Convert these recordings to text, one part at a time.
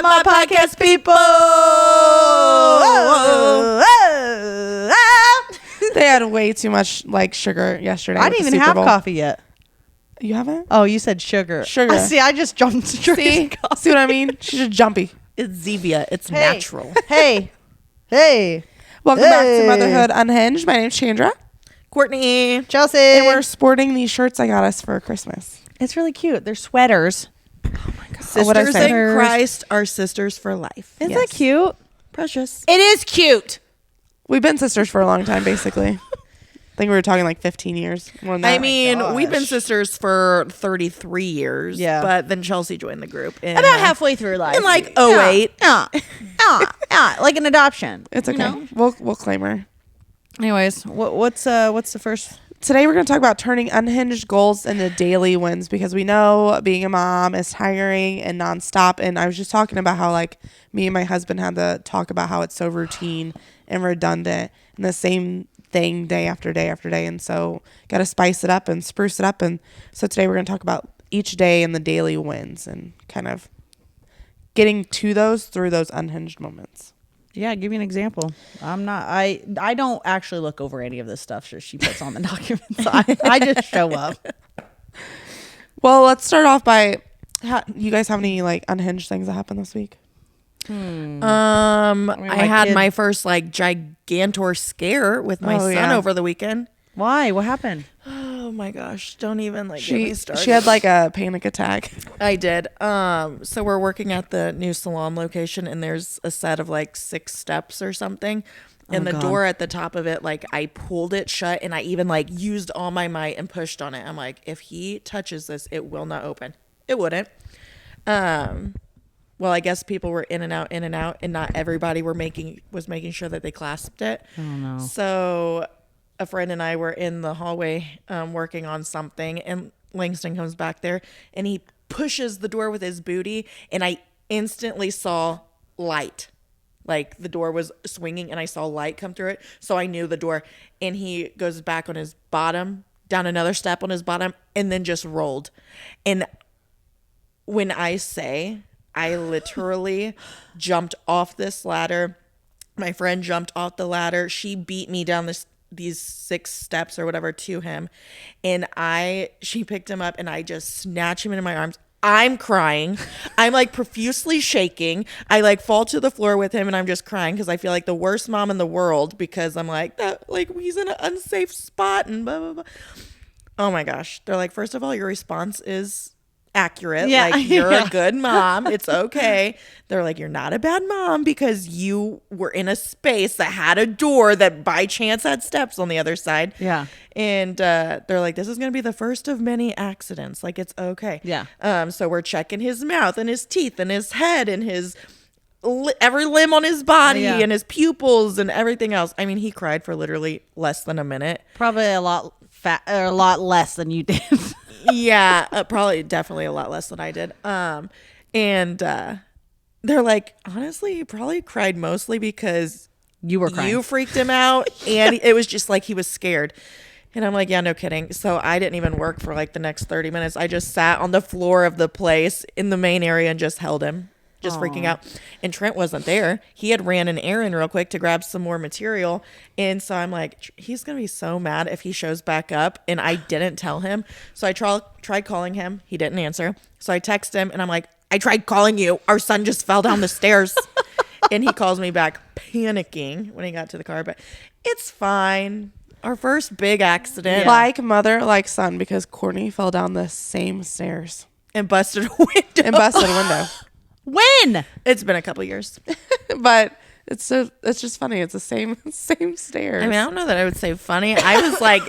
my podcast people? They had way too much like sugar yesterday. I didn't even have coffee yet. You haven't? Oh, you said sugar. Sugar. See, I just jumped straight to coffee. See what I mean? She's just jumpy. It's Zevia. It's natural. Hey. Welcome back to Motherhood Unhinged. My name's Chandra. Courtney. Chelsea. And we're sporting these shirts I got us for Christmas. It's really cute. They're sweaters. Oh my God. Sisters in Christ are sisters for life. Isn't that cute? Precious. It is cute. We've been sisters for a long time, basically. I think we were talking like 15 years. More than that. I mean, we've been sisters for 33 years. Yeah. But then Chelsea joined the group. In, About halfway through life. in like 08. Like an adoption. It's okay. You know? We'll claim her. Anyways, what's the first? Today we're going to talk about turning unhinged goals into daily wins, because we know being a mom is tiring and nonstop. And I was just talking about how like me and my husband had to talk about how it's so routine and redundant and the same thing day after day after day. And so got to spice it up and spruce it up. And so today we're going to talk about each day and the daily wins and kind of getting to those through those unhinged moments. Yeah, give me an example. I don't actually look over any of this stuff she puts on the documents. I just show up. Well, let's start off by, you guys have any like unhinged things that happened this week? I had my first like gigantor scare with my son over the weekend. Why? What happened? Oh my gosh. Don't even get me started. She had like a panic attack. I did. So we're working at the new salon location, and there's a set of like 6 steps or something. And the door at the top of it, like I pulled it shut, and I even like used all my might and pushed on it. I'm like, if he touches this, it will not open. It wouldn't. Well, I guess people were in and out, and not everybody was making sure that they clasped it. Oh no. So a friend and I were in the hallway working on something, and Langston comes back there, and he pushes the door with his booty, and I instantly saw light. Like the door was swinging, and I saw light come through it, so I knew the door. And he goes back on his bottom, down another step on his bottom, and then just rolled. And when I say I literally jumped off this ladder, my friend jumped off the ladder. She beat me down these 6 steps or whatever to him, and she picked him up, and I just snatched him into my arms. I'm crying. I'm like profusely shaking. I like fall to the floor with him, and I'm just crying because I feel like the worst mom in the world, because I'm like that, like he's in an unsafe spot and blah blah blah. Oh my gosh. They're like, first of all, your response is accurate. Yeah. Like you're a good mom. It's okay. They're like, you're not a bad mom because you were in a space that had a door that by chance had steps on the other side. Yeah. And they're like, this is going to be the first of many accidents. Like, it's okay. Yeah. So we're checking his mouth and his teeth and his head and his every limb on his body and his pupils and everything else. I mean, he cried for literally less than a minute. Probably a lot less than you did. Yeah, probably definitely a lot less than I did. And they're like, honestly, he probably cried mostly because you were crying. You freaked him out, and it was just like he was scared. And I'm like, yeah, no kidding. So I didn't even work for like the next 30 minutes. I just sat on the floor of the place in the main area and just held him, just freaking out. And Trent wasn't there. He had ran an errand real quick to grab some more material. And so I'm like, he's going to be so mad if he shows back up and I didn't tell him. So I tried calling him. He didn't answer. So I text him, and I'm like, I tried calling you. Our son just fell down the stairs. And he calls me back panicking when he got to the car. But it's fine. Our first big accident. Yeah. Like mother, like son, because Courtney fell down the same stairs. And busted a window. When? It's been a couple years. But it's just funny. It's the same stairs. I mean, I don't know that I would say funny. I was like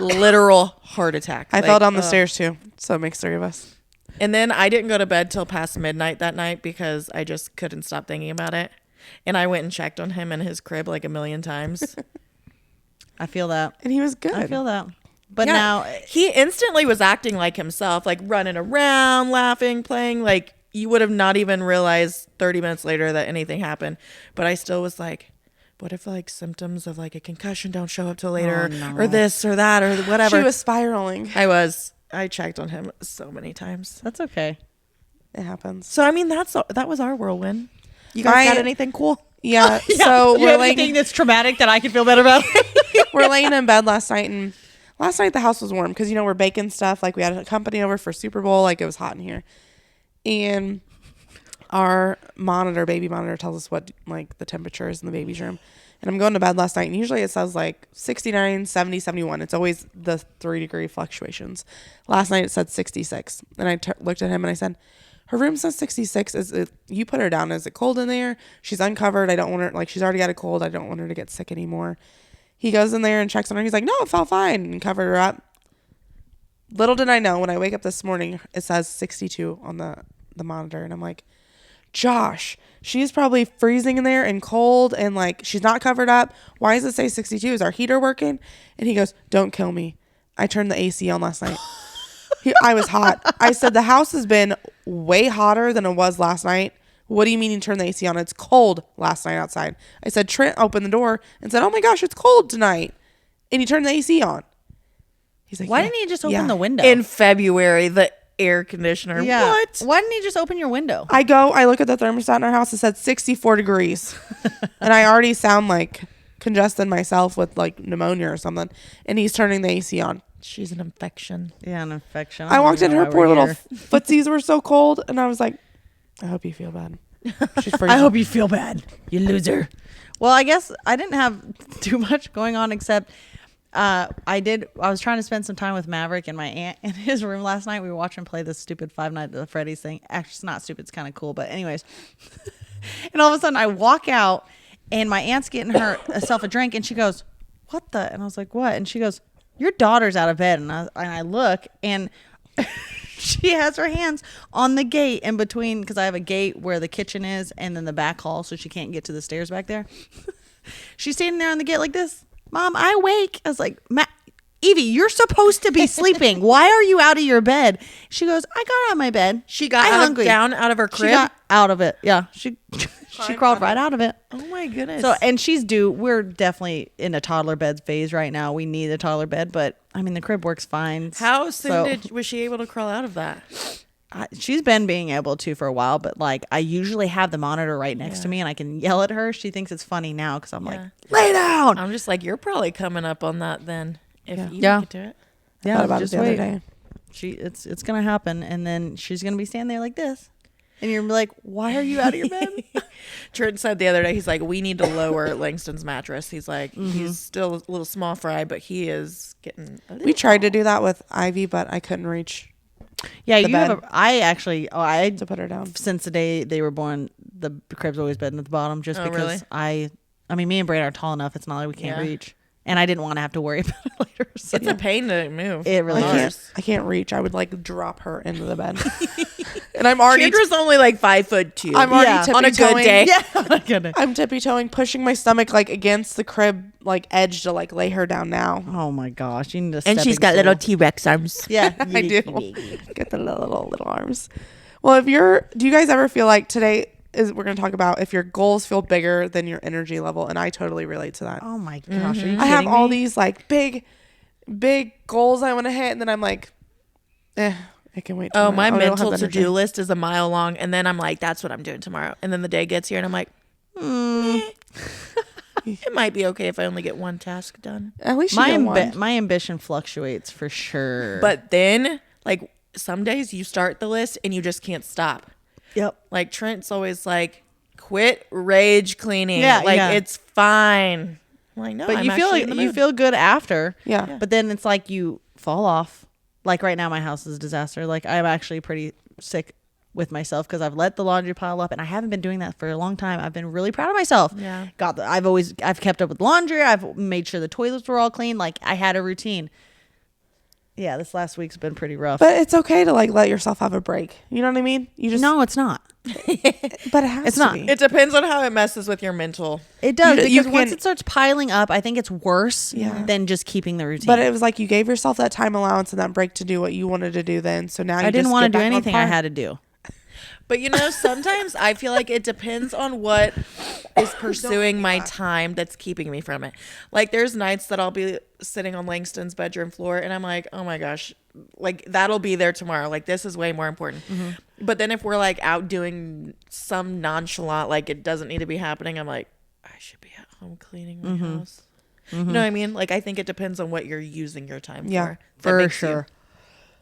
literal heart attack. I fell down the stairs too. So it makes 3 of us. And then I didn't go to bed till past midnight that night because I just couldn't stop thinking about it. And I went and checked on him in his crib like a million times. I feel that. And he was good. I feel that. But now he instantly was acting like himself, like running around, laughing, playing. Like you would have not even realized 30 minutes later that anything happened. But I still was like, what if like symptoms of like a concussion don't show up till later, or this or that or whatever? She was spiraling. I checked on him so many times. That's okay. It happens. So I mean, that was our whirlwind. You guys got anything cool? Yeah. So we're anything that's traumatic that I can feel better about. we're laying in bed last night, and last night the house was warm because we're baking stuff. Like we had a company over for Super Bowl. Like it was hot in here, and our baby monitor, tells us what like the temperature is in the baby's room. And I'm going to bed last night, and usually it says like 69, 70, 71. It's always the 3-degree fluctuations. Last night it said 66, and I looked at him and I said, "Her room says 66. You put her down. Is it cold in there? She's uncovered. I don't want her, like, she's already got a cold. I don't want her to get sick anymore." He goes in there and checks on her. He's like, "No, it felt fine," and covered her up. Little did I know, when I wake up this morning, it says 62 on the monitor. And I'm like, Josh, she's probably freezing in there and cold, and like she's not covered up. Why does it say 62? Is our heater working? And he goes, "Don't kill me. I turned the AC on last night." I was hot. I said, "The house has been way hotter than it was last night. What do you mean you turned the AC on? It's cold last night outside." I said, Trent opened the door and said, "Oh my gosh, it's cold tonight." And he turned the AC on. He's like, Why "Yeah, didn't he just yeah." open the window? In February, the air conditioner. Yeah. What? Why didn't he just open your window? I look at the thermostat in our house. It said 64 degrees. And I already sound like congested myself with like pneumonia or something. And he's turning the AC on. She's an infection. Yeah, an infection. I walked in, don't her know poor why we're little here. footsies were so cold. And I was like, I hope you feel bad. She's freezing. I hope you feel bad, you loser. Well, I guess I didn't have too much going on except I was trying to spend some time with Maverick and my aunt in his room last night. We were watching play this stupid Five Nights at Freddy's thing. Actually, it's not stupid. It's kind of cool. But anyways. And all of a sudden I walk out and my aunt's getting herself a drink and she goes, "What the?" And I was like, "What?" And she goes, "Your daughter's out of bed." And I look and she has her hands on the gate in between, because I have a gate where the kitchen is and then the back hall, so she can't get to the stairs back there. She's standing there on the gate like this. "Mom, I wake." I was like, Evie, you're supposed to be sleeping. Why are you out of your bed? She goes, "I got out of my bed." She got down out of her crib? She got out of it. Yeah. She crawled right out of it. Oh my goodness. So, and we're definitely in a toddler bed phase right now. We need a toddler bed, but I mean, the crib works fine. How soon was she able to crawl out of that? She's been being able to for a while, but like I usually have the monitor right next to me and I can yell at her. She thinks it's funny now because I'm like, "Lay down." I'm just like, you're probably coming up on that then. If you could do it. Yeah, Thought about just it the other wait. day. It's gonna happen, and then she's gonna be standing there like this, and you're like, "Why are you out of your bed?" Trent said the other day, he's like, "We need to lower Langston's mattress." He's like, he's still a little small fry, but he is getting. We tried to do that with Ivy, but I couldn't reach Yeah, the you have. bed. I to put her down. since the day they were born, the crib's always been at the bottom, just because really? I mean, me and Brad are tall enough. It's not like we can't Yeah. reach. And I didn't want to have to worry about it later. So It's a pain to move. It really is. I can't reach. I would like drop her into the bed. And I'm already Chandra's only like 5'2". I'm already Yeah. On a good tippy-toeing. day. Yeah, oh my goodness. I'm tippy-toeing, pushing my stomach like against the crib like edge to like lay her down now. Oh my gosh, you need a And she's stepping got stool. little T-Rex arms. Yeah, I do. Get the little arms. Well, do you guys ever feel like we're going to talk about if your goals feel bigger than your energy level, and I totally relate to that. Oh my gosh, are you I have kidding all me? these like big goals I want to hit, and then I'm like, I can wait. Oh, my I don't have mental energy. to-do list is a mile long, and then I'm like, that's what I'm doing tomorrow. And then the day gets here, and I'm like, it might be okay if I only get one task done. At least you get one. My ambition fluctuates for sure. But then, like, some days you start the list and you just can't stop. yep. Like, Trent's always like, quit rage cleaning. Yeah, like, yeah. it's fine. I'm like, no, But I'm you feel actually like in the you mood. feel good after. Yeah. But then it's like you fall off. Like right now, my house is a disaster. Like I'm actually pretty sick with myself because I've let the laundry pile up, and I haven't been doing that for a long time. I've been really proud of myself. Yeah. I've kept up with laundry. I've made sure the toilets were all clean. Like I had a routine. Yeah, this last week's been pretty rough. But it's okay to like let yourself have a break. You know what I mean? You just no, it's not. But it has It's to not. be. It depends on how it messes with your mental. It does You because once can- it starts piling up, I think it's worse Yeah. than just keeping the routine. But it was like you gave yourself that time allowance and that break to do what you wanted to do then. So now you I didn't just want to get do back on anything I par. had to do. But sometimes I feel like it depends on what is pursuing my time that's keeping me from it. Like there's nights that I'll be sitting on Langston's bedroom floor and I'm like, oh my gosh, like that'll be there tomorrow. Like this is way more important. But then if we're like out doing some nonchalant, like it doesn't need to be happening, I'm like, I should be at home cleaning my house. You know what I mean? Like I think it depends on what you're using your time Yeah, for. For sure.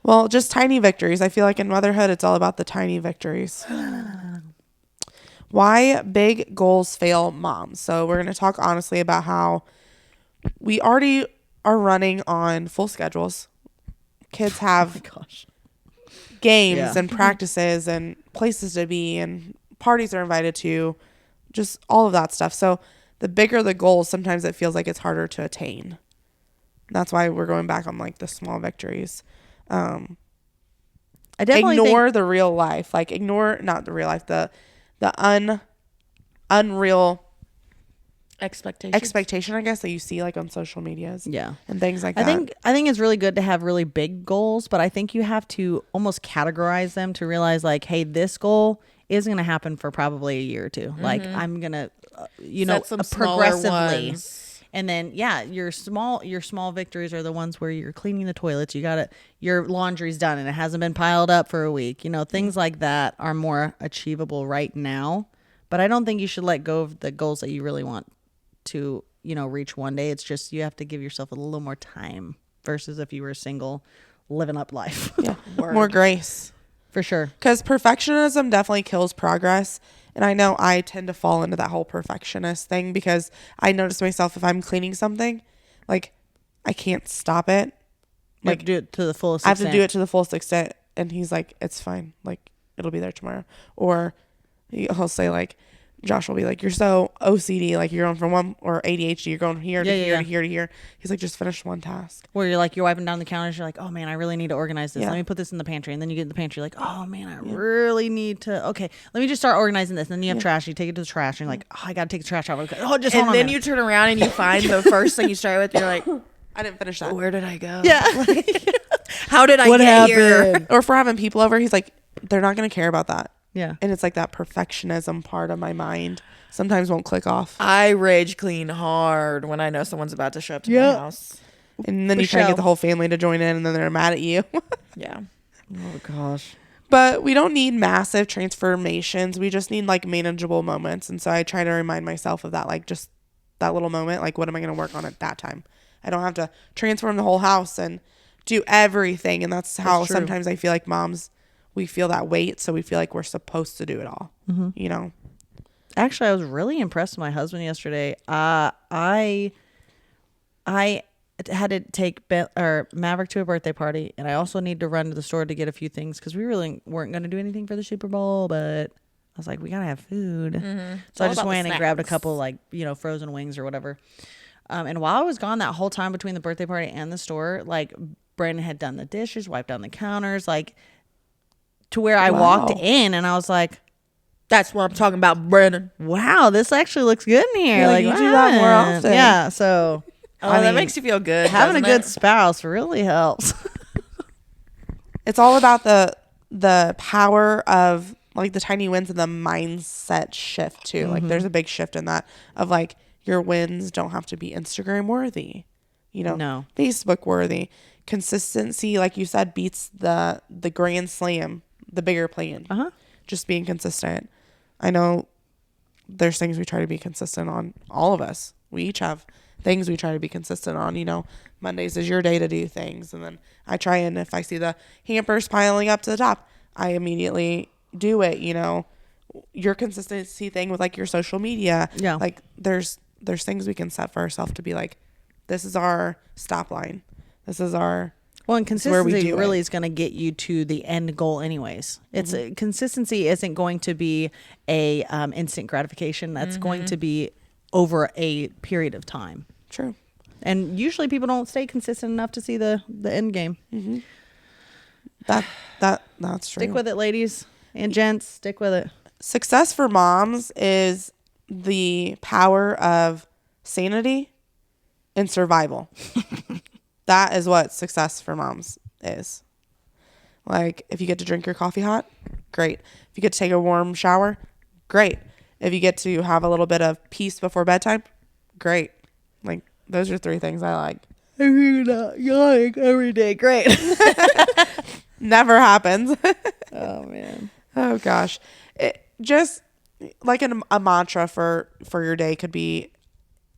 Well, just tiny victories. I feel like in motherhood, it's all about the tiny victories. Why big goals fail moms? So we're going to talk honestly about how we already are running on full schedules. Kids have games and practices and places to be and parties they're invited to, just all of that stuff. So the bigger the goals, sometimes it feels like it's harder to attain. That's why we're going back on like the small victories. I definitely ignore think, the real life, like ignore not the real life, the unreal expectation, I guess, that you see like on social medias, and things like that. I think it's really good to have really big goals, but I think you have to almost categorize them to realize like, hey, this goal is going to happen for probably a year or two. Like I'm gonna, Set some progressively. ones. And then, your small victories are the ones where you're cleaning the toilets. Your laundry's done and it hasn't been piled up for a week. Things like that are more achievable right now. But I don't think you should let go of the goals that you really want to, reach one day. It's just you have to give yourself a little more time versus if you were single, living up life. Yeah, more grace. For sure. Because perfectionism definitely kills progress. And I know I tend to fall into that whole perfectionist thing because I notice myself if I'm cleaning something, like I can't stop it. Like do it to the fullest I have extent. to do it to the fullest extent. And he's like, it's fine. Like it'll be there tomorrow. Or he'll say like, Josh will be like, you're so OCD, like you're going from one, or ADHD, you're going here to here to here to here. He's like, just finish one task. Where you're wiping down the counters, you're like, oh man, I really need to organize this. Let me put this in the pantry. And then you get in the pantry, you're like, oh man, I really need to, okay, let me just start organizing this. And then you have trash, you take it to the trash, and you're like, oh, I gotta take the trash out. Oh, just hold on. And then you turn around and you find the first thing you start with, you're like, I didn't finish that. where did I go? Yeah. How did I get here? Or if we're having people over, he's like, they're not going to care about that. Yeah. And it's like that perfectionism part of my mind sometimes won't click off. I rage clean hard when I know someone's about to show up to my house. And then you try to get the whole family to join in and then they're mad at you. Yeah. Oh gosh. But we don't need massive transformations. We just need like manageable moments. And so I try to remind myself of that, like just that little moment. Like, what am I going to work on at that time? I don't have to transform the whole house and do everything. And that's how sometimes I feel like moms, we feel that weight. So we feel like we're supposed to do it all, Actually, I was really impressed with my husband yesterday. I had to take Maverick to a birthday party, and I also need to run to the store to get a few things because we really weren't going to do anything for the Super Bowl, but I was like, we got to have food. So I just went and grabbed a couple frozen wings or whatever. And while I was gone that whole time between the birthday party and the store, like Brandon had done the dishes, wiped down the counters, like to where I walked in and I was like, that's what I'm talking about, Brandon. Wow, this actually looks good in here. Yeah, like you do that more often. Yeah, so that makes you feel good. Having a good spouse really helps. It's all about the power of like the tiny wins and the mindset shift too. Like there's a big shift in that of like your wins don't have to be Instagram worthy, No. Facebook worthy. Consistency, like you said, beats the grand slam, the bigger plan. Just being consistent. I know there's things we try to be consistent on, all of us. We each have things we try to be consistent on. Mondays is your day to do things. And then I try, and if I see the hampers piling up to the top, I immediately do it. Your consistency thing with like your social media. Yeah. Like there's things we can set for ourselves to be like, this is our stop line. This is our... Well, and consistency really is going to get you to the end goal anyways. It's consistency isn't going to be a instant gratification. That's going to be over a period of time. True. And usually people don't stay consistent enough to see the end game. That's true. Stick with it, ladies and gents. Stick with it. Success for moms is the power of sanity and survival. That is what success for moms is. Like, if you get to drink your coffee hot, great. If you get to take a warm shower, great. If you get to have a little bit of peace before bedtime, great. Like, those are 3 things I like. If you're not yawning every day, great. Never happens. Oh man. Oh gosh. It just like a mantra for your day could be,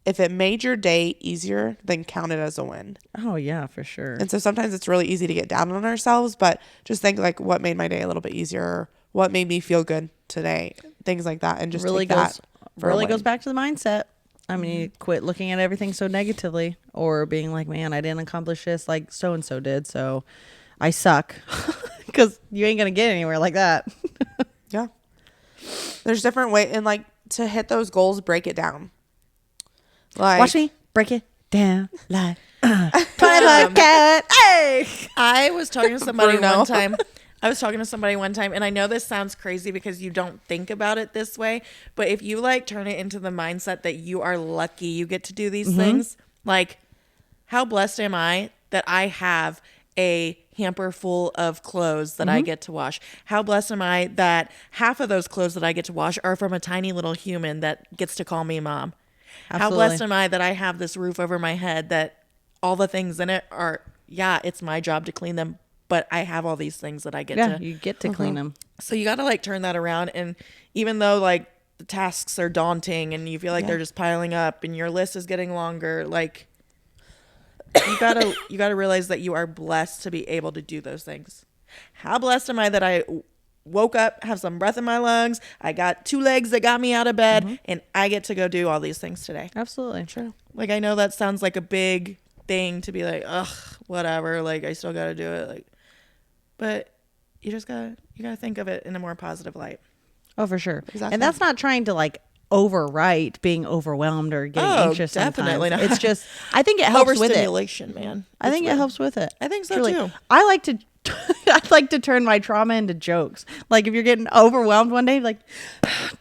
if it made your day easier, then count it as a win. Oh yeah, for sure. And so sometimes it's really easy to get down on ourselves, but just think like, what made my day a little bit easier? What made me feel good today? Things like that. And just really take that for a really win. goes back to the mindset. I mean, you quit looking at everything so negatively, or being like, man, I didn't accomplish this like so and so did, so I suck. Because you ain't gonna get anywhere like that. Yeah. There's different ways, and like to hit those goals, break it down. Like, Watch me break it down like 25 cat. Hey, I was talking to somebody Bruno. one time. And I know this sounds crazy because you don't think about it this way, but if you like turn it into the mindset that you are lucky you get to do these things, like, how blessed am I that I have a hamper full of clothes that I get to wash? How blessed am I that half of those clothes that I get to wash are from a tiny little human that gets to call me mom? Absolutely. How blessed am I that I have this roof over my head, that all the things in it are, yeah, it's my job to clean them, but I have all these things that I get yeah, to. you get to clean them. So you got to like turn that around. And even though like the tasks are daunting and you feel like they're just piling up and your list is getting longer, like you gotta realize that you are blessed to be able to do those things. How blessed am I that I woke up, have some breath in my lungs, I got 2 legs that got me out of bed, and I get to go do all these things today. Absolutely. True. Like, I know that sounds like a big thing to be like, ugh, whatever, like I still gotta do it, like, but you gotta think of it in a more positive light. Oh, for sure. Exactly. And that's not trying to like overwrite being overwhelmed or getting Oh, anxious. definitely sometimes. not. It's just, I think it helps with it. Overstimulation, man. I think it helps with it. I think so Truly. too. I like to I like to turn my trauma into jokes. Like if you're getting overwhelmed one day, like,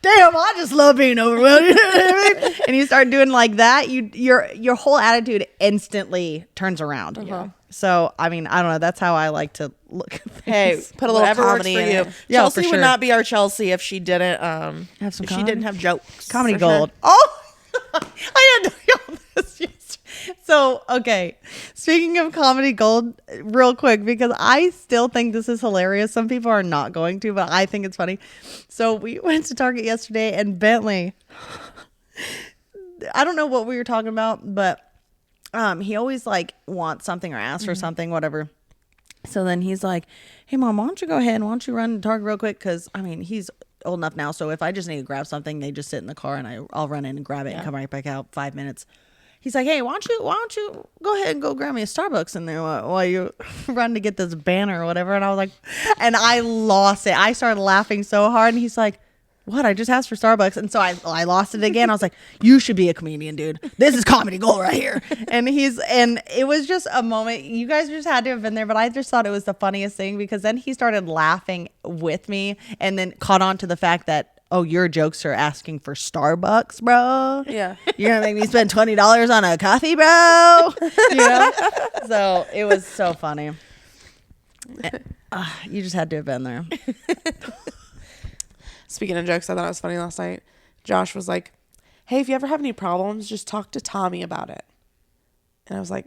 damn, I just love being overwhelmed. You know what I mean? And you start doing like that, your whole attitude instantly turns around. Uh-huh. So I mean, I don't know. That's how I like to look at things. Hey, Put a little whatever comedy works for in you. it. Yeah, Chelsea for would sure. not be our Chelsea if she didn't Have some if she comedy? didn't have jokes. Comedy For sure. gold. Oh, I had to know this yesterday. So, okay. Speaking of comedy gold, real quick, because I still think this is hilarious. Some people are not going to, but I think it's funny. So we went to Target yesterday and Bentley, I don't know what we were talking about, but he always like wants something or asks for something, whatever. So then he's like, hey mom, why don't you go ahead and why don't you run to Target real quick? Cause I mean, he's old enough now. So if I just need to grab something, they just sit in the car and I'll run in and grab it and come right back out 5 minutes. He's like, hey, why don't you go ahead and go grab me a Starbucks in there while you run to get this banner or whatever. And I was like, and I lost it. I started laughing so hard. And he's like, what? I just asked for Starbucks. And so I lost it again. I was like, you should be a comedian, dude. This is comedy gold right here. And it was just a moment. You guys just had to have been there. But I just thought it was the funniest thing because then he started laughing with me and then caught on to the fact that, oh, your jokes are asking for Starbucks, bro. Yeah. You're going to make me spend $20 on a coffee, bro. You know? So it was so funny. You just had to have been there. Speaking of jokes, I thought it was funny last night. Josh was like, hey, if you ever have any problems, just talk to Tommy about it. And I was like,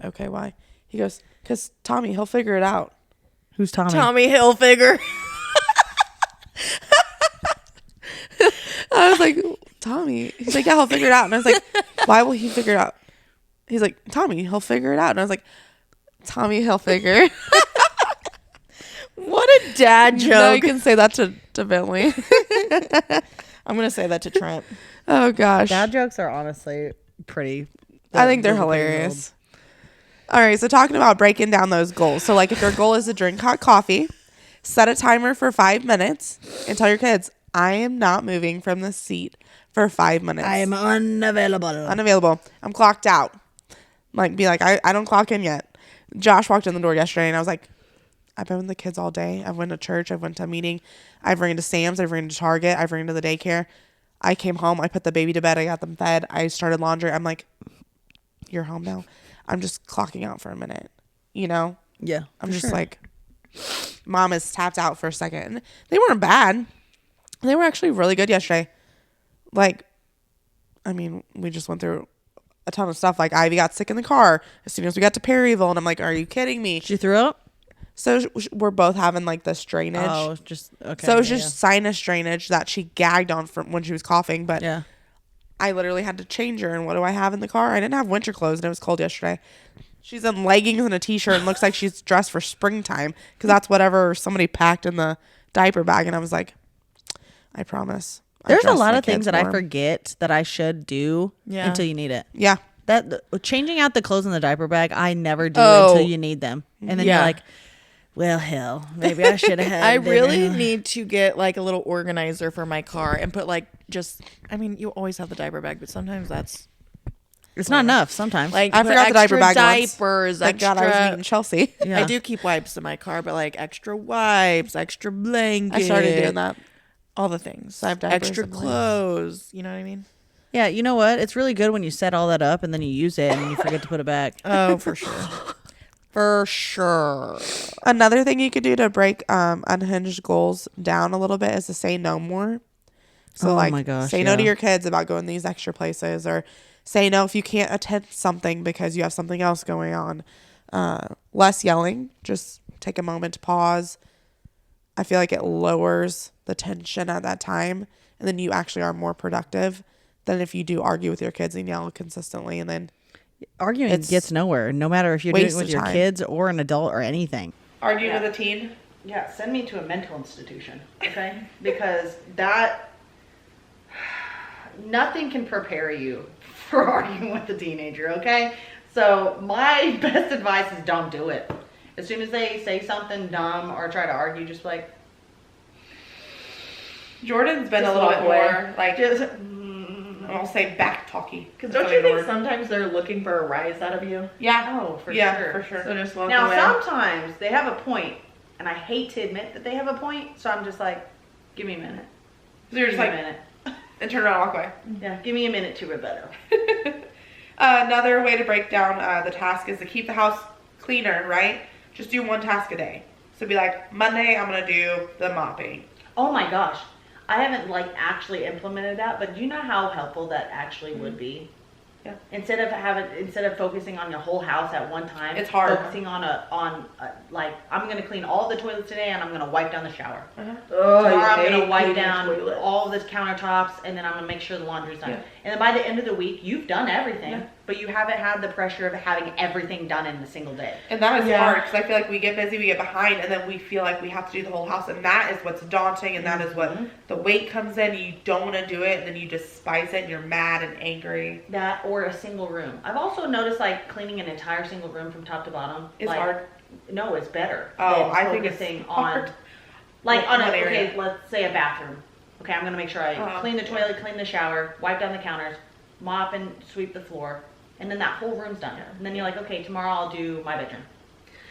okay, why? He goes, because Tommy, he'll figure it out. Who's Tommy? Tommy Hilfiger. I was like, Tommy. He's like, yeah, he'll figure it out. And I was like, why will he figure it out? He's like, Tommy, he'll figure it out. And I was like, Tommy, he'll figure. What a dad joke. No, you can say that to Bentley. I'm gonna say that to Trent. Oh, gosh. Dad jokes are honestly pretty. I think they're hilarious. All right, so talking about breaking down those goals. So, like, if your goal is to drink hot coffee, set a timer for 5 minutes and tell your kids, I am not moving from the seat for 5 minutes. I am unavailable. I'm clocked out. Like, be like, I don't clock in yet. Josh walked in the door yesterday, and I was like, I've been with the kids all day. I've went to church. I've went to a meeting. I've ran to Sam's. I've ran to Target. I've ran to the daycare. I came home. I put the baby to bed. I got them fed. I started laundry. I'm like, you're home now. I'm just clocking out for a minute. You know? Yeah. I'm just like, Mom is tapped out for a second. And they weren't bad. They were actually really good yesterday. Like, I mean, we just went through a ton of stuff. Like, Ivy got sick in the car as soon as we got to Perryville. And I'm like, are you kidding me? She threw up? So we're both having like this drainage. Oh, just, okay. So it was just sinus drainage that she gagged on from when she was coughing. But yeah. I literally had to change her. And what do I have in the car? I didn't have winter clothes and it was cold yesterday. She's in leggings and a t-shirt and looks like she's dressed for springtime because that's whatever somebody packed in the diaper bag. And I was like, I promise. There's a lot of things that I forget that I should do Yeah. until you need it. Yeah. That changing out the clothes in the diaper bag, I never do until you need them. And then Yeah. you're like, well, hell, maybe I should have had I dinner. really need to get like a little organizer for my car and put like just, I mean, you always have the diaper bag, but sometimes that's It's not enough sometimes. like I put forgot the diaper extra bag once. diapers, Thank God I was extra. meeting Chelsea. Yeah. I do keep wipes in my car, but like extra wipes, extra blanket. I started doing that. All the things. So I have diapers extra and blankets. clothes. You know what I mean? Yeah, you know what? It's really good when you set all that up and then you use it and you forget to put it back. Oh, for sure. For sure. Another thing you could do to break unhinged goals down a little bit is to say no more. So Oh like my gosh, say no to yeah. your kids about going these extra places, or say no if you can't attend something because you have something else going on. Less yelling. Just take a moment to pause. I feel like it lowers the tension at that time, and then you actually are more productive than if you do argue with your kids and yell consistently and then Arguing It's gets nowhere, no matter if you're doing waste it with of your time. kids or an adult or anything. arguing Yeah. with a teen. Yeah, send me to a mental institution, okay? Because that, nothing can prepare you for arguing with a teenager, okay? So my best advice is don't do it. As soon as they say something dumb or try to argue, just like, Jordan's been Just a little walk bit away. more like just, I'll say back talky. Because don't you think sometimes they're looking for a rise out of you? Yeah. oh, for yeah, sure. for sure. So just walk Now, away. sometimes they have a point, and I hate to admit that they have a point, so I'm just like, give me a minute. So you're Give just me a like, minute. and turn around and walk away. Yeah, give me a minute to rebuttal. Another way to break down the task is to keep the house cleaner, right? Just do one task a day. So be like, Monday, I'm going to do the mopping. Oh my gosh. I haven't like actually implemented that, but do you know how helpful that actually would be? Yeah. Instead of focusing on your whole house at one time, It's hard. focusing on like I'm gonna clean all the toilets today and I'm gonna wipe down the shower. Oh, Tomorrow you I'm hate gonna wipe cleaning down toilets. all the countertops and then I'm gonna make sure the laundry's done. Yeah. And then by the end of the week, you've done everything, Yeah. but you haven't had the pressure of having everything done in a single day. And that is Yeah. hard because I feel like we get busy, we get behind, and then we feel like we have to do the whole house. And that is what's daunting, and that is what the weight comes in. You don't want to do it, and then you despise it, and you're mad and angry. That or a single room. I've also noticed like cleaning an entire single room from top to bottom. It's like, hard. No, it's better. Oh, than I think it's focusing hard. on like on a One area. okay, let's say a bathroom. Okay, I'm gonna make sure I clean the toilet, clean the shower, wipe down the counters, mop and sweep the floor, and then that whole room's done. And then you're like, okay, tomorrow I'll do my bedroom.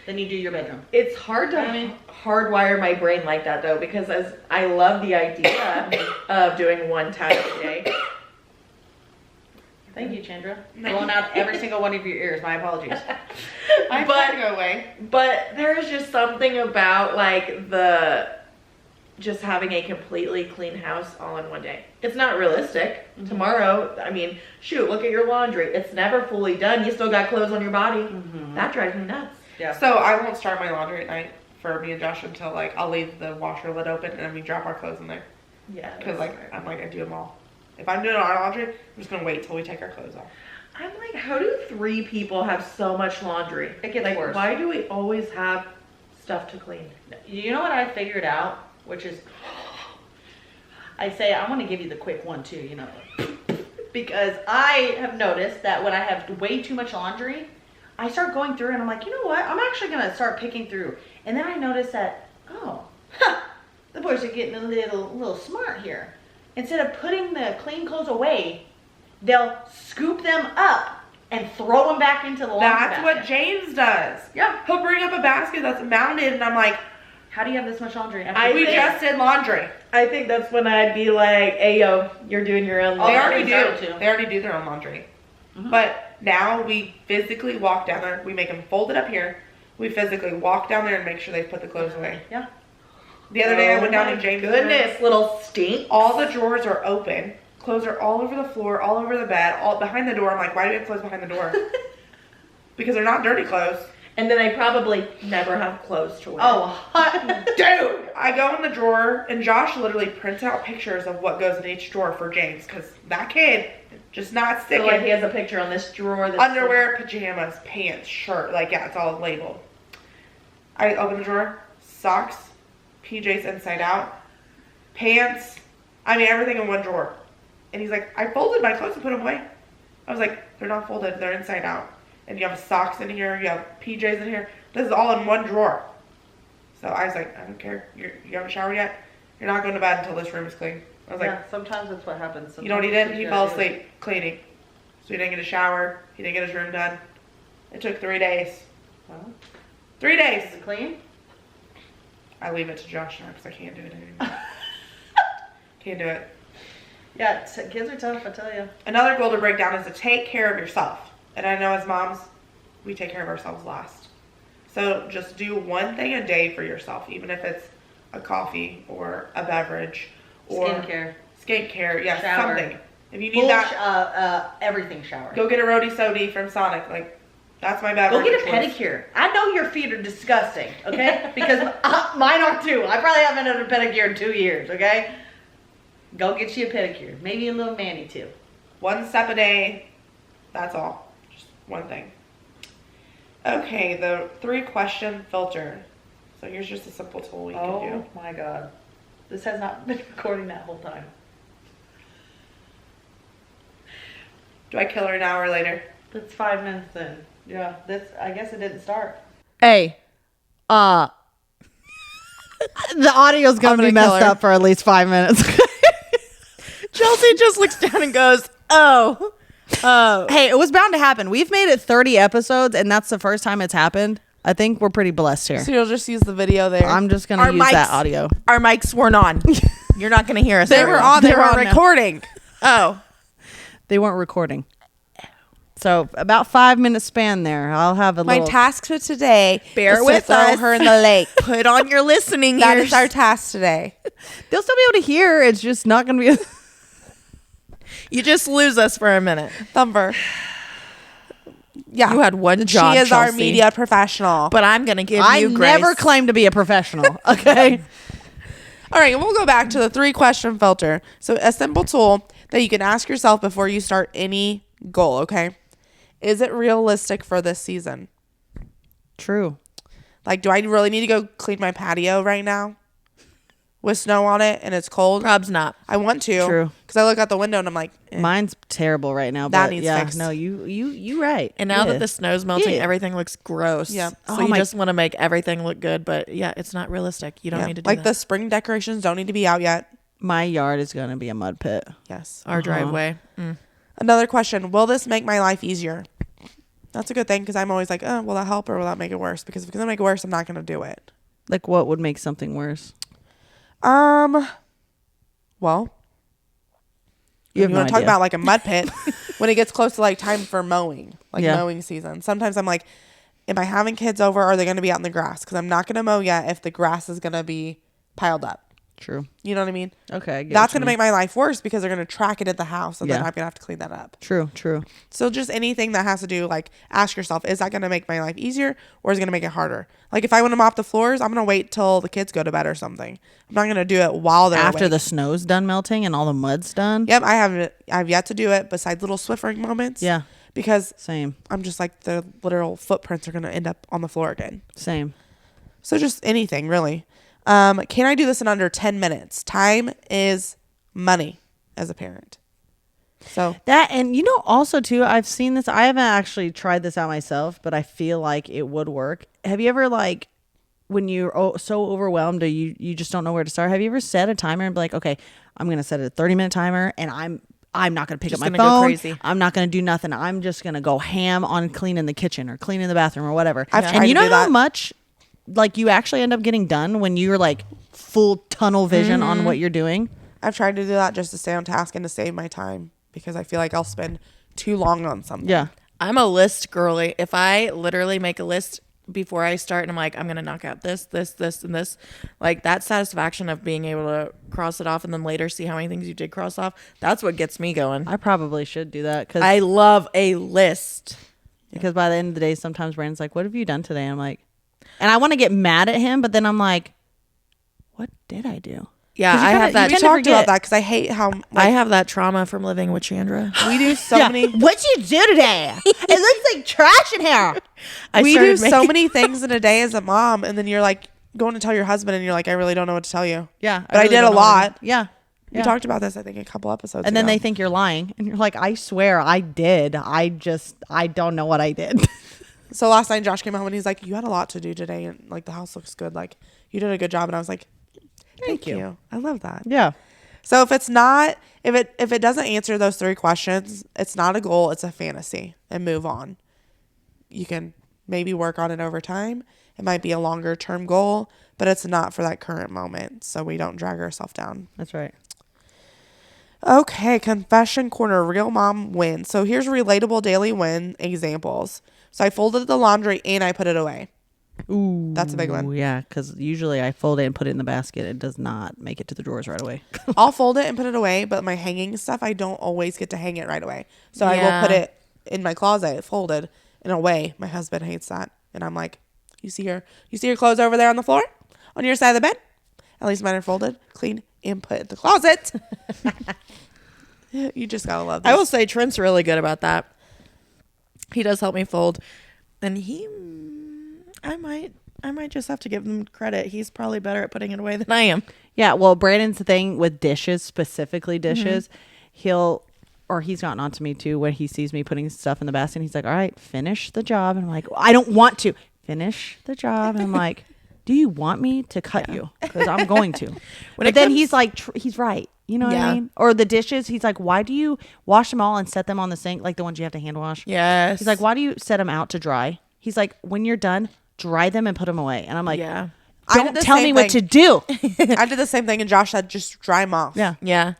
Then you do your bedroom. It's hard to I mean- hardwire my brain like that though, because as I love the idea of doing one task a day. Thank you, Chandra. Blowing out every single one of your ears. My apologies. I But- have to go away. But there's just something about like just having a completely clean house all in one day. It's not realistic. Tomorrow, I mean, shoot, look at your laundry. It's never fully done. You still got clothes on your body. That drives me nuts. Yeah. So I won't start my laundry at night for me and Josh until like I'll leave the washer lid open and then we drop our clothes in there. Yeah. Because like I'm like I do them all. If I'm doing our laundry, I'm just gonna wait till we take our clothes off. I'm like, how do 3 people have so much laundry? It gets like, worse. why do we always have stuff to clean? You know what I figured out, which is, I say I want to give you the quick one too, you know, because I have noticed that when I have way too much laundry, I start going through and I'm like, you know what? I'm actually gonna start picking through, and then I notice that, oh, the boys are getting a little smart here. Instead of putting the clean clothes away, they'll scoop them up and throw them back into the laundry That's basket. what James does. Yeah. He'll bring up a basket that's mounted and I'm like, How do you have this much laundry? we just did laundry. I think that's when I'd be like, hey, yo, you're doing your own They laundry. already started do. to. They already do their own laundry. But now we physically walk down there. We make them fold it up here. We physically walk down there and make sure they put the clothes away. Yeah. The other day I went down to James' Goodness, little stink. All the drawers are open. Clothes are all over the floor, all over the bed, all behind the door. I'm like, why do we have clothes behind the door? Because they're not dirty clothes. And then they probably never have clothes to wear. Oh, hot. Dude! I go in the drawer, and Josh literally prints out pictures of what goes in each drawer for James, because that kid just not So sticking. like he has a picture on this drawer. That's Underwear, pajamas, pants, shirt. Like, yeah, it's all labeled. I open the drawer. Socks, PJs inside out, pants. I mean, everything in one drawer. And he's like, I folded my clothes and put them away. I was like, they're not folded. They're inside out. And you have socks in here. You have PJs in here. This is all in one drawer. So I was like, I don't care. You haven't showered yet? You're not going to bed until this room is clean. I was like, Yeah, sometimes that's what happens. you know what he did? He fell asleep cleaning. So he didn't get a shower. He didn't get his room done. It took 3 days. Well, 3 days. is it clean? I leave it to Josh now because I can't do it anymore. Can't do it. Yeah, kids are tough, I tell you. Another goal to break down is to take care of yourself. And I know as moms, we take care of ourselves last. So just do one thing a day for yourself, even if it's a coffee or a beverage or skincare, yeah, Shower. something. If you need that, everything shower. go get a roadie sody from Sonic. Like, that's my beverage. Go get a of choice. pedicure. I know your feet are disgusting, okay? Because mine are too. I probably haven't had a pedicure in 2 years, okay? Go get you a pedicure. Maybe a little mani too. 1 step a day. That's all. Just one thing. Okay, the 3-question filter. So here's just a simple tool you can do. Oh my God. This has not been recording that whole time. Do I kill her an hour later? It's 5 minutes in. Yeah, I guess it didn't start. Hey, the audio's gonna be gonna kill messed her. up for at least 5 minutes. Chelsea just looks down and goes, oh. Hey, it was bound to happen. We've made it 30 episodes, and that's the first time it's happened. I think we're pretty blessed here. So you'll just use the video there. I'm just gonna Our use that mics- audio. Our mics weren't on. You're not going to hear us. they very were well. on. They They're were on now. recording. Oh. They weren't recording. So about 5 minute span there. I'll have a My little. task for today Bear is to with throw us. her in the lake. Put on your listening That ears. is our task today. They'll still be able to hear. It's just not gonna be. You just lose us for a minute. Thumper. Yeah. You had one job, She is our Chelsea. media professional. But I'm going to give I you grace. never claimed to be a professional. Okay. All right, we'll go back to the 3-question filter. So a simple tool that you can ask yourself before you start any goal, okay? Is it realistic for this season? True. Like, do I really need to go clean my patio right now with snow on it and it's cold? Rob's not. I want to. True. Because I look out the window and I'm like, eh. Mine's terrible right now. That But needs yeah, fixed. no, you right. And now Yeah. that the snow's melting, Yeah. everything looks gross. Yeah. So Oh you my- just want to make everything look good. But yeah, it's not realistic. You don't Yeah. need to do like that. the spring decorations don't need to be out yet. My yard is gonna be a mud pit. Yes. Our driveway. Mm. Another question. Will this make my life easier? That's a good thing because I'm always like, oh, will that help or will that make it worse? Because if it's going to make it worse, I'm not going to do it. Like, what would make something worse? Well, You have you no want to talk idea. about like a mud pit when it gets close to like time for mowing, like Yeah. mowing season. Sometimes I'm like, am I having kids over? Or are they going to be out in the grass? Because I'm not going to mow yet if the grass is going to be piled up. True. You know what I mean? Okay. I get That's what you going to mean. make my life worse because they're going to track it at the house and then Yeah. I'm going to have to clean that up. True. So just anything that has to do, like, ask yourself, is that going to make my life easier or is it going to make it harder? Like, if I want to mop the floors, I'm going to wait till the kids go to bed or something. I'm not going to do it while they're After awake. the snow's done melting and all the mud's done. Yep, I've yet to do it besides little Swiffering moments. Yeah. Because Same. I'm just like, the literal footprints are going to end up on the floor again. Same. So just anything, really. Can I do this in under 10 minutes? Time is money as a parent. So That, and you know, also too, I've seen this. I haven't actually tried this out myself, but I feel like it would work. Have you ever, like, when you're so overwhelmed or you just don't know where to start, have you ever set a timer and be like, okay, I'm going to set a 30-minute timer and I'm not going to pick Just up my gonna go phone. crazy. I'm not going to do nothing. I'm just going to go ham on cleaning the kitchen or cleaning the bathroom or whatever. I've tried and you to know do how that. much, like, you actually end up getting done when you're like full tunnel vision on what you're doing? I've tried to do that just to stay on task and to save my time because I feel like I'll spend too long on something. Yeah. I'm a list girly. If I literally make a list, before I start and I'm like, I'm going to knock out this, and this. Like that satisfaction of being able to cross it off and then later see how many things you did cross off. That's what gets me going. I probably should do that because I love a list. Because by the end of the day, sometimes Brandon's like, "What have you done today?" I'm like, and I want to get mad at him, but then I'm like, "What did I do?" Yeah, 'Cause you I kinda- have that. you We kinda talked about forget. that because I hate how I have that trauma from living with Chandra. we do so many. What'd you do today? It looks like trash in here. We do started so making- many things in a day as a mom, and then you're like going to tell your husband, and you're like, I really don't know what to tell you. Yeah, But I really did don't a know what lot. Yeah. We talked about this, I think, a couple episodes And then ago. they think you're lying, and you're like, "I swear, I did. I don't know what I did." So last night, Josh came home and he's like, "You had a lot to do today, and like the house looks good. Like you did a good job." And I was like, "Thank you. I love that." Yeah. So if it's not, if it doesn't answer those 3 questions, it's not a goal. It's a fantasy, and move on. You can maybe work on it over time. It might be a longer term goal, but it's not for that current moment. So we don't drag ourselves down. That's right. Okay, confession corner, real mom win. So here's relatable daily win examples. So I folded the laundry and I put it away. Ooh, That's a big one. Yeah, because usually I fold it and put it in the basket. It does not make it to the drawers right away. I'll fold it and put it away, but my hanging stuff, I don't always get to hang it right away. So I will Yeah. put it in my closet, folded and away. My husband hates that. And I'm like, you see your clothes over there on the floor? On your side of the bed? At least mine are folded, clean, and put in the closet. You just gotta love this. I will say Trent's really good about that. He does help me fold, and I might just have to give him credit. He's probably better at putting it away than I am. Yeah, well, Brandon's thing with dishes, specifically dishes, he's gotten on to me too when he sees me putting stuff in the basket. He's like, "All right, finish the job." And I'm like, "I don't want to finish the job." And I'm like, "Do you want me to cut you? Because I'm going to." But then he's like, he's right. You know what I mean? Or the dishes, he's like, "Why do you wash them all and set them on the sink, like the ones you have to hand wash?" Yes. He's like, "Why do you set them out to dry?" He's like, "When you're done, dry them and put them away." And I'm like, Yeah. I did "Don't the tell same me what to thing. do." I did the same thing, and Josh said, just dry them off. Yeah. Yeah.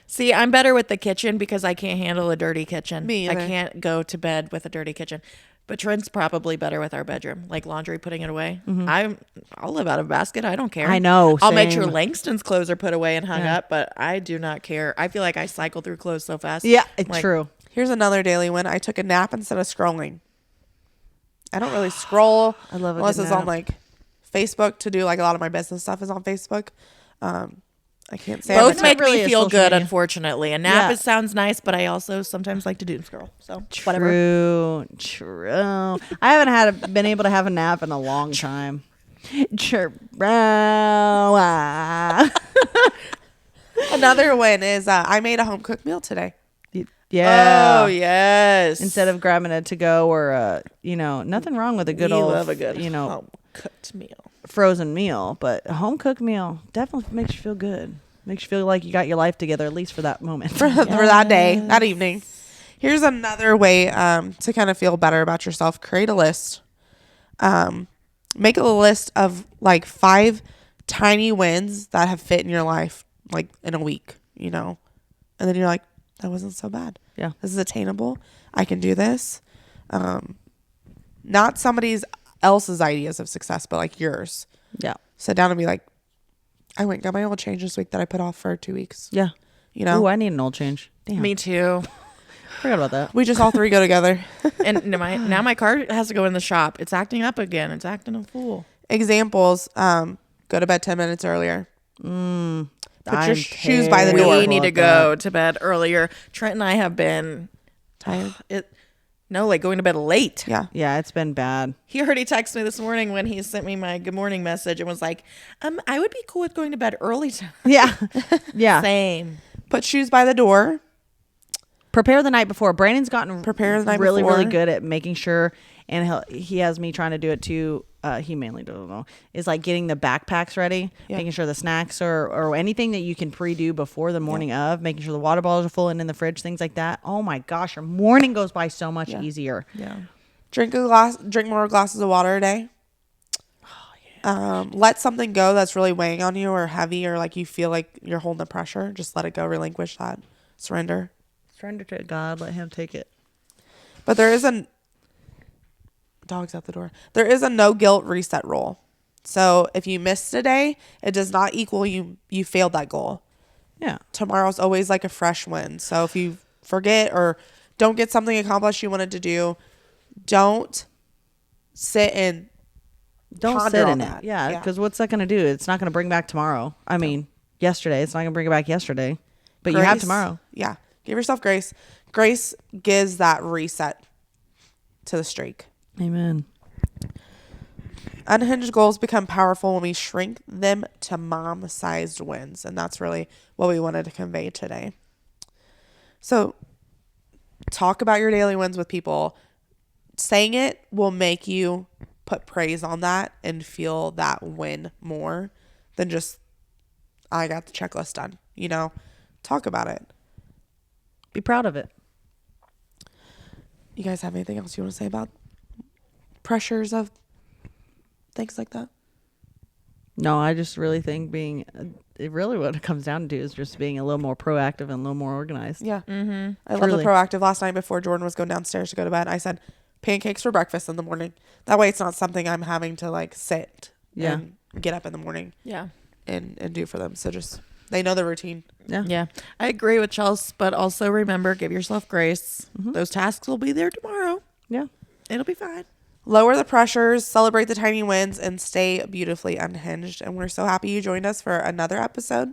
See, I'm better with the kitchen because I can't handle a dirty kitchen. Me I either. can't go to bed with a dirty kitchen. But Trent's probably better with our bedroom, like laundry, putting it away. I'll live out of a basket. I don't care. I know, I'll make same. sure Langston's clothes are put away and hung Yeah. up, but I do not care. I feel like I cycle through clothes so fast. Yeah, Like, true. Here's another daily win. I took a nap instead of scrolling. I don't really scroll. I love a unless good it's on nap. like Facebook to do like a lot of my business stuff is on Facebook. I can't say Both not make really me a feel social good, media. unfortunately. A nap Yeah. it sounds nice, but I also sometimes like to doom scroll. So whatever. True. I haven't been able to have a nap in a long time. True. Another win is I made a home cooked meal today. Yeah. Oh yes. Instead of grabbing a to go or nothing wrong with a good we old love a good home cooked meal. frozen meal, but a home cooked meal definitely makes you feel good. Makes you feel like you got your life together, at least for that moment. for that day, that evening. Here's another way to kind of feel better about yourself. Create a list. Make a list of like 5 tiny wins that have fit in your life, like in a week, and then you're like, that wasn't so bad. Yeah. This is attainable. I can do this. Not somebody else's ideas of success, but like yours. Yeah. Sit down and be like, I went and got my oil change this week that I put off for 2 weeks. Yeah. Ooh, I need an oil change. Damn. Me too. Forgot about that. We just all 3 go together. And now my car has to go in the shop. It's acting up again. It's acting a fool. Examples, go to bed 10 minutes earlier. Put your shoes by the terrible door. We need to at go to bed earlier. Trent and I have been Tired. going to bed late. Yeah. Yeah, it's been bad. He already texted me this morning when he sent me my good morning message and was like, I would be cool with going to bed early. Yeah. Yeah. Same. Put shoes by the door. Prepare the night before. Brandon's gotten Prepare the night really, before. really good at making sure, and he has me trying to do it too. He mainly doesn't know. Is like getting the backpacks ready, Yeah. making sure the snacks or anything that you can pre-do before the morning of, making sure the water bottles are full and in the fridge, things like that. Oh my gosh, your morning goes by so much easier. Yeah. Drink more glasses of water a day. Let something go that's really weighing on you or heavy or like you feel like you're holding the pressure. Just let it go. Relinquish that. Surrender. Surrender to God. Let Him take it. But there is Dog's out the door. There is a no guilt reset rule. So if you missed a day, it does not equal you failed that goal. Yeah. Tomorrow's always like a fresh win. So if you forget or don't get something accomplished you wanted to do, don't sit and Don't ponder sit on in that. it. Yeah. Because what's that going to do? It's not going to bring back tomorrow. I mean, yesterday. It's not going to bring it back yesterday. But you have Grace- tomorrow. Yeah. Give yourself grace. Grace gives that reset to the streak. Amen. Unhinged goals become powerful when we shrink them to mom-sized wins. And that's really what we wanted to convey today. So talk about your daily wins with people. Saying it will make you put praise on that and feel that win more than just, I got the checklist done. You know, talk about it. Be proud of it. You guys have anything else you want to say about pressures of things like that? No, I just really think it really what it comes down to is just being a little more proactive and a little more organized. Yeah. Mm-hmm. I love the Truly. proactive. Last night before Jordan was going downstairs to go to bed, I said pancakes for breakfast in the morning. That way it's not something I'm having to like sit and get up in the morning Yeah. and do for them. So just, they know the routine. Yeah. Yeah. I agree with Chelsea, but also remember, give yourself grace. Those tasks will be there tomorrow. Yeah. It'll be fine. Lower the pressures, celebrate the tiny wins, and stay beautifully unhinged. And we're so happy you joined us for another episode.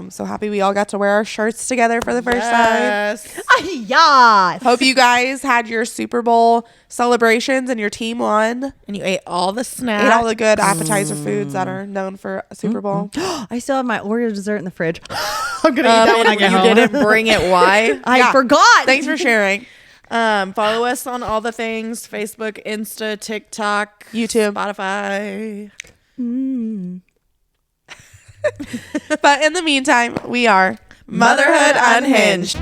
So happy we all got to wear our shirts together for the first time. Yes. Yeah. Hope you guys had your Super Bowl celebrations and your team won. And you ate all the snacks. Ate all the good appetizer foods that are known for Super Bowl. I still have my Oreo dessert in the fridge. I'm gonna eat that when I get you home. didn't bring it. Why? I Yeah. forgot. Thanks for sharing. Follow us on all the things: Facebook, Insta, TikTok, YouTube. Spotify. But in the meantime, we are Motherhood Unhinged.